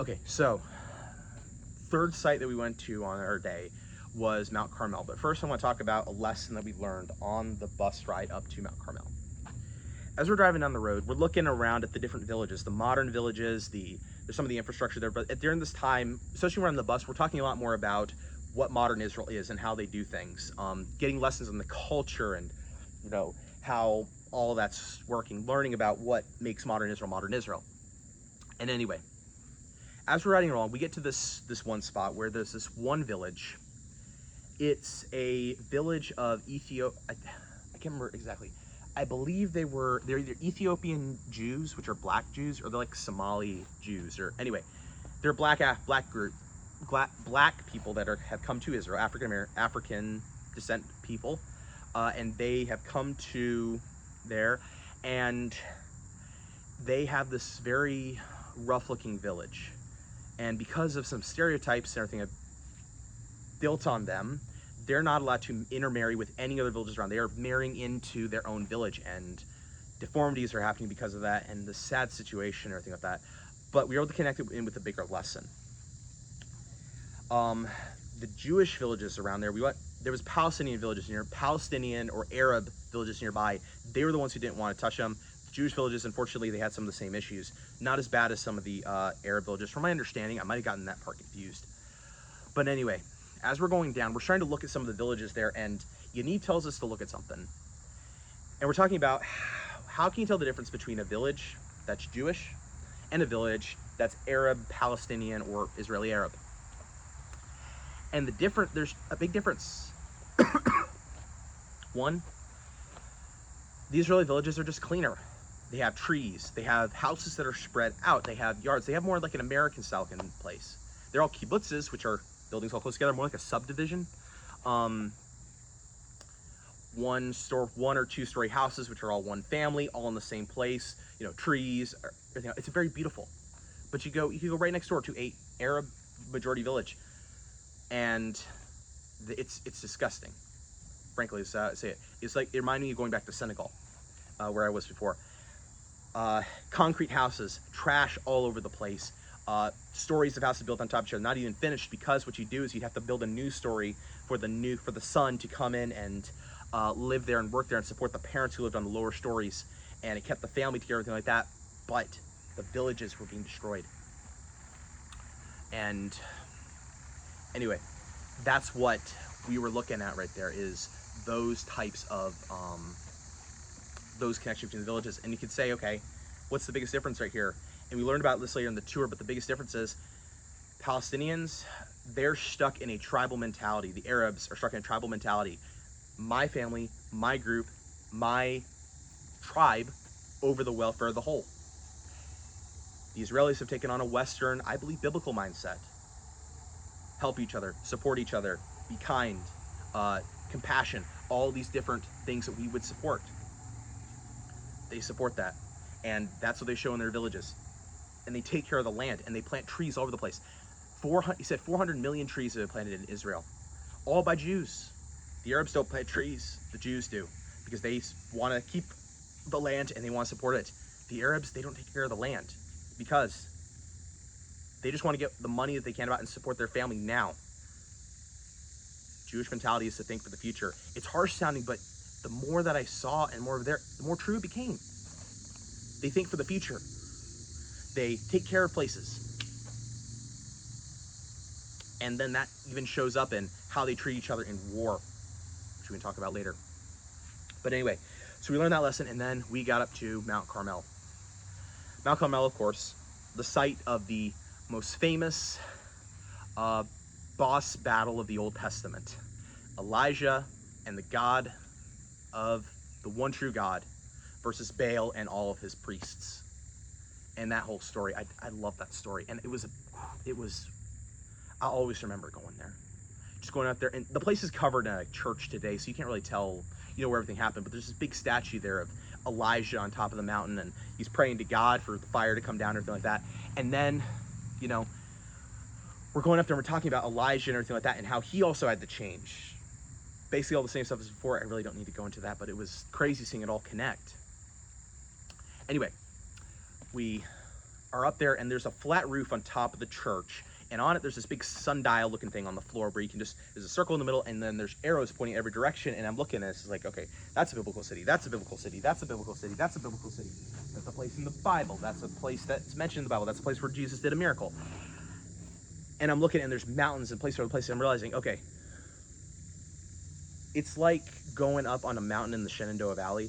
Okay, so third site that we went to on our day was Mount Carmel. But first I want to talk about a lesson that we learned on the bus ride up to Mount Carmel. As we're driving down the road, we're looking around at the different villages, the modern villages, there's some of the infrastructure there, but during this time, especially when we're on the bus, we're talking a lot more about what modern Israel is and how they do things, getting lessons on the culture and, how all that's working, learning about what makes modern Israel modern Israel. And anyway, as we're riding along, we get to this one spot where there's this one village. It's a village of Ethiopia. I can't remember exactly. I believe they're either Ethiopian Jews, which are black Jews, or they're like Somali Jews, or anyway, they're black group, black people that have come to Israel, African descent people, and they have come to there, and they have this very rough-looking village, and because of some stereotypes and everything built on them, they're not allowed to intermarry with any other villages around. They are marrying into their own village, and deformities are happening because of that, and the sad situation and everything like that. But we were able to connect it in with a bigger lesson. The Jewish villages around there, there was Palestinian villages near, Palestinian or Arab villages nearby. They were the ones who didn't want to touch them. The Jewish villages, unfortunately, they had some of the same issues. Not as bad as some of the Arab villages. From my understanding, I might have gotten that part confused. But anyway, as we're going down, we're trying to look at some of the villages there, and Yaniv tells us to look at something. And we're talking about how can you tell the difference between a village that's Jewish and a village that's Arab, Palestinian, or Israeli Arab. And there's a big difference. One, the Israeli villages are just cleaner. They have trees, they have houses that are spread out, they have yards, they have more like an American style place. They're all kibbutzes, which are buildings all close together, more like a subdivision. One or two story houses, which are all one family, all in the same place, trees, everything. It's very beautiful. But you can go right next door to a Arab majority village, and it's disgusting. Frankly, to say it. It's like, it reminded me of going back to Senegal, where I was before. Concrete houses, trash all over the place. Stories of houses built on top of each other, not even finished, because what you do is you'd have to build a new story for the son to come in and live there and work there and support the parents who lived on the lower stories, and it kept the family together, everything like that. But the villages were being destroyed. And anyway, that's what we were looking at right there, is those types of those connections between the villages. And you could say, okay, what's the biggest difference right here? And we learned about this later in the tour, but the biggest difference is Palestinians, they're stuck in a tribal mentality. The Arabs are stuck in a tribal mentality. My family, my group, my tribe over the welfare of the whole. The Israelis have taken on a Western, I believe, biblical mindset. Help each other, support each other, be kind, compassion, all these different things that we would support. They support that, and that's what they show in their villages. And they take care of the land, and they plant trees all over the place. He said 400 million trees have been planted in Israel, all by Jews. The Arabs don't plant trees, the Jews do, because they want to keep the land and they want to support it. The Arabs, they don't take care of the land because they just want to get the money that they can about and support their family now. Jewish mentality is to think for the future. It's harsh sounding, but the more that I saw and more of the more true it became. They think for the future. They take care of places. And then that even shows up in how they treat each other in war, which we can talk about later. But anyway, so we learned that lesson, and then we got up to Mount Carmel. Mount Carmel, of course, the site of the most famous boss battle of the Old Testament. Elijah and the God of the one true God versus Baal and all of his priests. And that whole story, I love that story. And it was, I'll always remember going there. Just going out there, and the place is covered in a church today, so you can't really tell, where everything happened, but there's this big statue there of Elijah on top of the mountain, and he's praying to God for the fire to come down and everything like that. And then, we're going up there and we're talking about Elijah and everything like that, and how he also had to change. Basically all the same stuff as before. I really don't need to go into that, but it was crazy seeing it all connect. Anyway, we are up there, and there's a flat roof on top of the church, and on it there's this big sundial looking thing on the floor where you can just, there's a circle in the middle, and then there's arrows pointing every direction, and I'm looking at it, it's like, okay, that's a biblical city, that's a biblical city, that's a biblical city, that's a biblical city, that's a place in the Bible, that's a place that's mentioned in the Bible, that's a place where Jesus did a miracle. And I'm looking, and there's mountains and place over place, and I'm realizing, okay, it's like going up on a mountain in the Shenandoah Valley,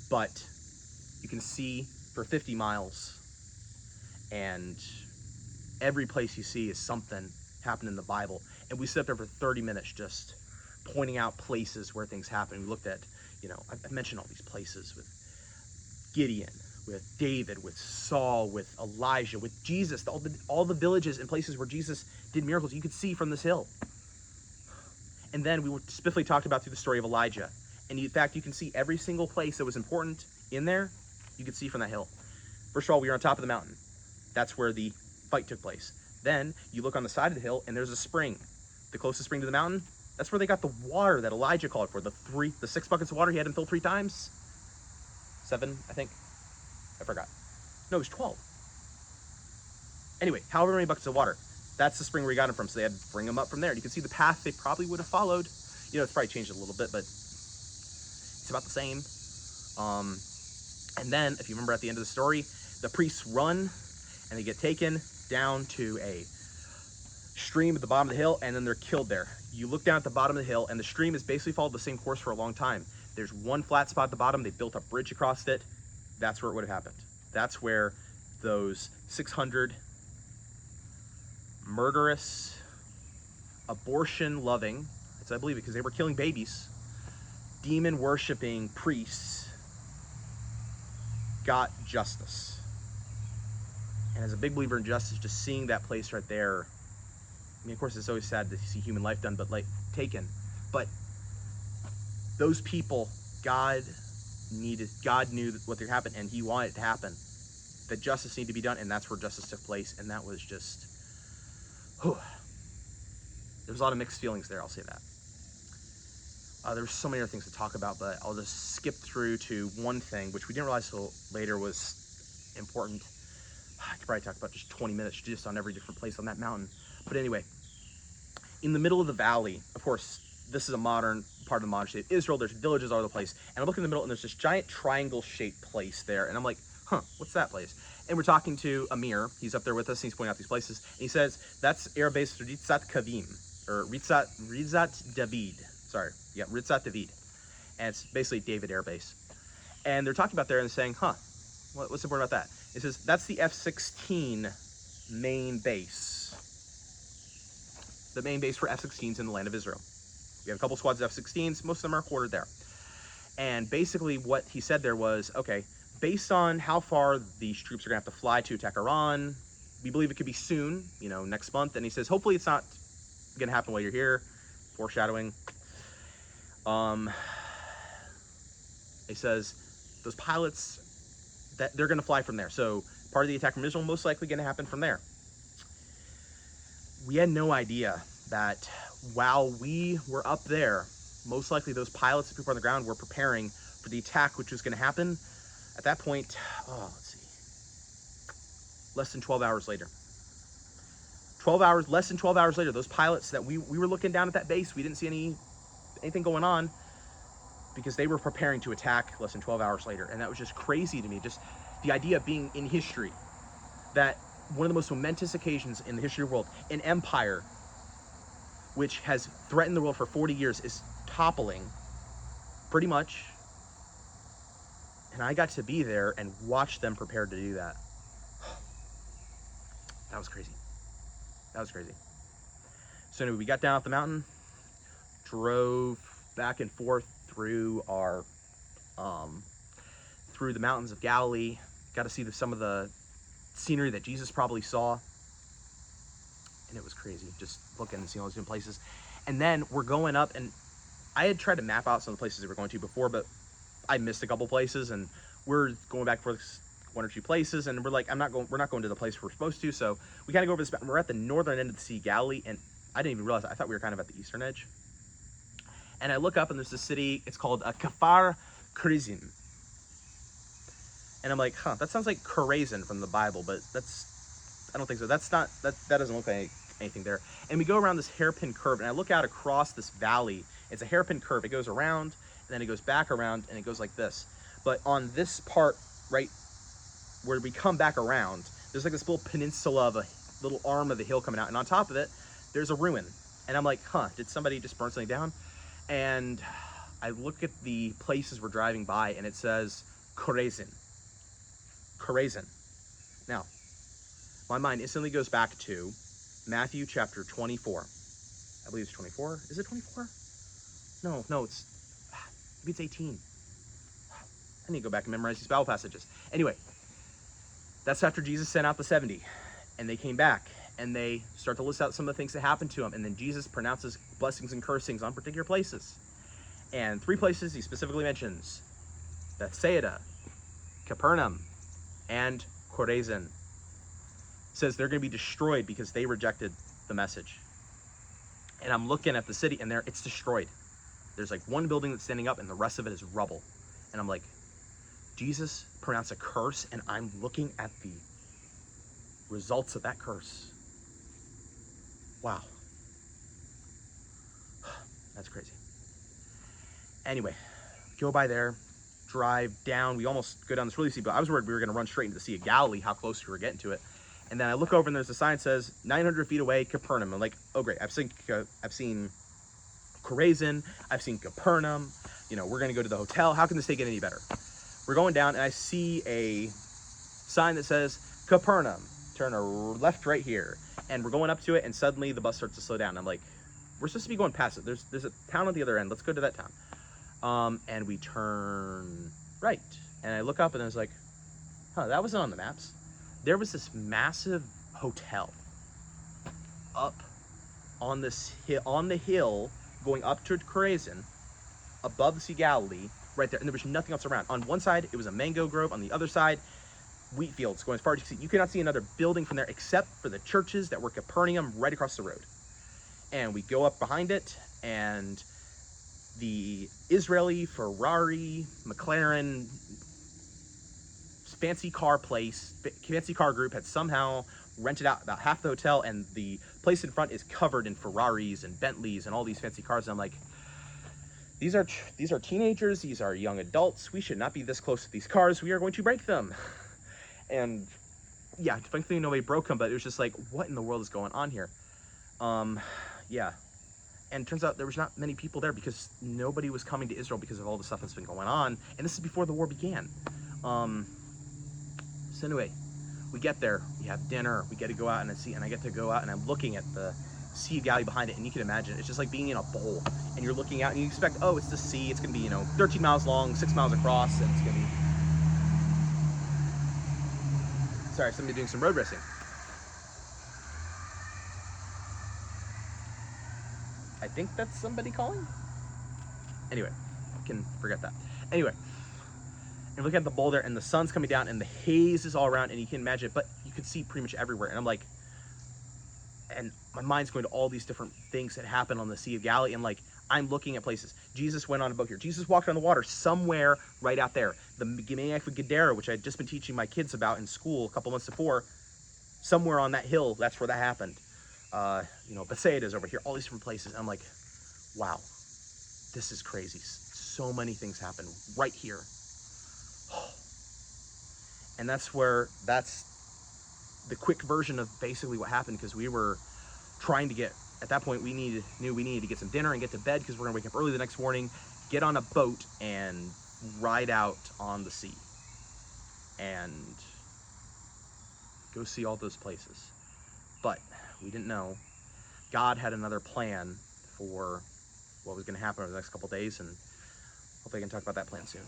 but you can see for 50 miles, and every place you see is something happened in the Bible. And we sat there for 30 minutes just pointing out places where things happen. We looked at, I mentioned all these places with Gideon, with David, with Saul, with Elijah, with Jesus, all the villages and places where Jesus did miracles you could see from this hill. And then we specifically talked about through the story of Elijah. And in fact, you can see every single place that was important in there, you could see from that hill. First of all, we were on top of the mountain. That's where the fight took place. Then you look on the side of the hill, and there's a spring. The closest spring to the mountain, that's where they got the water that Elijah called for. The 6 buckets of water he had him fill 3 times. 7, I think. I forgot. No, it was 12. Anyway, however many buckets of water. That's the spring where he got him from, so they had to bring him up from there. And you can see the path they probably would have followed. It's probably changed a little bit, but it's about the same. And then, if you remember at the end of the story, the priests run, and they get taken down to a stream at the bottom of the hill, and then they're killed there. You look down at the bottom of the hill, and the stream has basically followed the same course for a long time. There's one flat spot at the bottom. They built a bridge across it. That's where it would have happened. That's where those 600 murderous, abortion-loving, I believe it because they were killing babies, demon-worshipping priests got justice. And as a big believer in justice, just seeing that place right there, I mean, of course, it's always sad to see human life done, but taken. But those people, God knew what would happen, and he wanted it to happen. That justice needed to be done, and that's where justice took place, and that was just, whew. There's a lot of mixed feelings there, I'll say that. There's so many other things to talk about, but I'll just skip through to one thing, which we didn't realize till later was important. I could probably talk about just 20 minutes just on every different place on that mountain. But anyway, in the middle of the valley, of course, this is a modern part of the modern state of Israel. There's villages all over the place. And I'm looking in the middle, and there's this giant triangle-shaped place there. And I'm like, what's that place? And we're talking to Amir. He's up there with us, and he's pointing out these places. And he says, that's air base Ritzat Kavim, or Ritzat David. Sorry, yeah, Ritzat David. And it's basically David Air Base. And they're talking about there and saying, what's important about that? It says, that's the F-16 main base. The main base for F-16s in the land of Israel. We have a couple squads of F-16s. Most of them are quartered there. And basically what he said there was, okay, based on how far these troops are going to have to fly to attack Iran, we believe it could be soon, next month. And he says, hopefully it's not going to happen while you're here. Foreshadowing. He says, those pilots, that they're going to fly from there. So part of the attack from Israel most likely going to happen from there. We had no idea that while we were up there, most likely those pilots and people on the ground were preparing for the attack, which was going to happen at that point, less than 12 hours later. Less than 12 hours later, those pilots that we were looking down at that base, we didn't see anything going on because they were preparing to attack less than 12 hours later. And that was just crazy to me. Just the idea of being in history, that one of the most momentous occasions in the history of the world, an empire which has threatened the world for 40 years is toppling, pretty much. And I got to be there and watch them prepare to do that. That was crazy. That was crazy. So anyway, we got down off the mountain, drove back and forth through our, through the mountains of Galilee, got to see some of the scenery that Jesus probably saw. And it was crazy, just looking and seeing all these different places. And then we're going up, and I had tried to map out some of the places that we're going to before, but I missed a couple places, and we're going back for one or two places, and we're like, we're not going to the place we're supposed to, so we kind of go over this, we're at the northern end of the Sea of Galilee, and I didn't even realize, I thought we were kind of at the eastern edge. And I look up, and there's this city, it's called Kafar Krizim. And I'm like, huh, that sounds like Chorazin from the Bible, but I don't think so. That's not, that doesn't look like anything there. And we go around this hairpin curve, and I look out across this valley. It's a hairpin curve. It goes around, and then it goes back around, and it goes like this. But on this part, right where we come back around, there's like this little peninsula of a little arm of the hill coming out, and on top of it, there's a ruin. And I'm like, huh, did somebody just burn something down? And I look at the places we're driving by, and it says Chorazin. Chorazin. Now, my mind instantly goes back to Matthew chapter 24. I believe it's 24. Is it 24? No, maybe it's 18. I need to go back and memorize these Bible passages. Anyway, that's after Jesus sent out the 70, and they came back, and they start to list out some of the things that happened to them, and then Jesus pronounces blessings and cursings on particular places. And 3 places he specifically mentions: Bethsaida, Capernaum, and Chorazin. Says they're going to be destroyed because they rejected the message. And I'm looking at the city, and it's destroyed. There's like one building that's standing up, and the rest of it is rubble. And I'm like, Jesus pronounced a curse, and I'm looking at the results of that curse. Wow. That's crazy. Anyway, go by there, drive down. We almost go down this really steep, but I was worried we were going to run straight into the Sea of Galilee, how close we were getting to it. And then I look over, and there's a sign that says 900 feet away, Capernaum. I'm like, oh great, I've seen Chorazin, I've seen Capernaum. We're going to go to the hotel. How can this day get any better? We're going down, and I see a sign that says Capernaum. Turn left right here. And we're going up to it, and suddenly the bus starts to slow down. I'm like, we're supposed to be going past it. There's a town on the other end. Let's go to that town. And we turn right. And I look up, and I was like, huh, that wasn't on the maps. There was this massive hotel up on this hill, on the hill going up to Chorazin, above the Sea of Galilee, right there, and there was nothing else around. On one side, it was a mango grove. On the other side, wheat fields going as far as you can see. You cannot see another building from there except for the churches that were Capernaum right across the road. And we go up behind it, and the Israeli, Ferrari, McLaren, fancy car group had somehow rented out about half the hotel, and the place in front is covered in Ferraris and Bentleys and all these fancy cars. And I'm like, these are teenagers, these are young adults. We should not be this close to these cars. We are going to break them. And yeah, thankfully nobody broke them, but it was just like, what in the world is going on here? Yeah. And it turns out there was not many people there because nobody was coming to Israel because of all the stuff that's been going on. And this is before the war began. So anyway, we get there, we have dinner, we get to go out and I get to go out, and I'm looking at the Sea of Galilee behind it, and you can imagine it's just like being in a bowl, and you're looking out and you expect, oh, it's the sea, it's gonna be 13 miles long, 6 miles across, and it's gonna be, sorry, somebody doing some road racing. I think that's somebody calling. Anyway, can forget that. Anyway, and look at the boulder, and the sun's coming down, and the haze is all around, and you can imagine it, but you can see pretty much everywhere. And I'm like, and my mind's going to all these different things that happen on the Sea of Galilee, and like, I'm looking at places. Jesus went on a boat here. Jesus walked on the water somewhere right out there. The maniac of Gadara, which I had just been teaching my kids about in school a couple months before, somewhere on that hill, that's where that happened. Bethsaida's over here, all these different places. And I'm like, wow, this is crazy. So many things happen right here. And that's the quick version of basically what happened, because we were trying to get, at that point, we knew we needed to get some dinner and get to bed because we're gonna wake up early the next morning, get on a boat and ride out on the sea and go see all those places. But we didn't know God had another plan for what was gonna happen over the next couple days, and hopefully I can talk about that plan soon.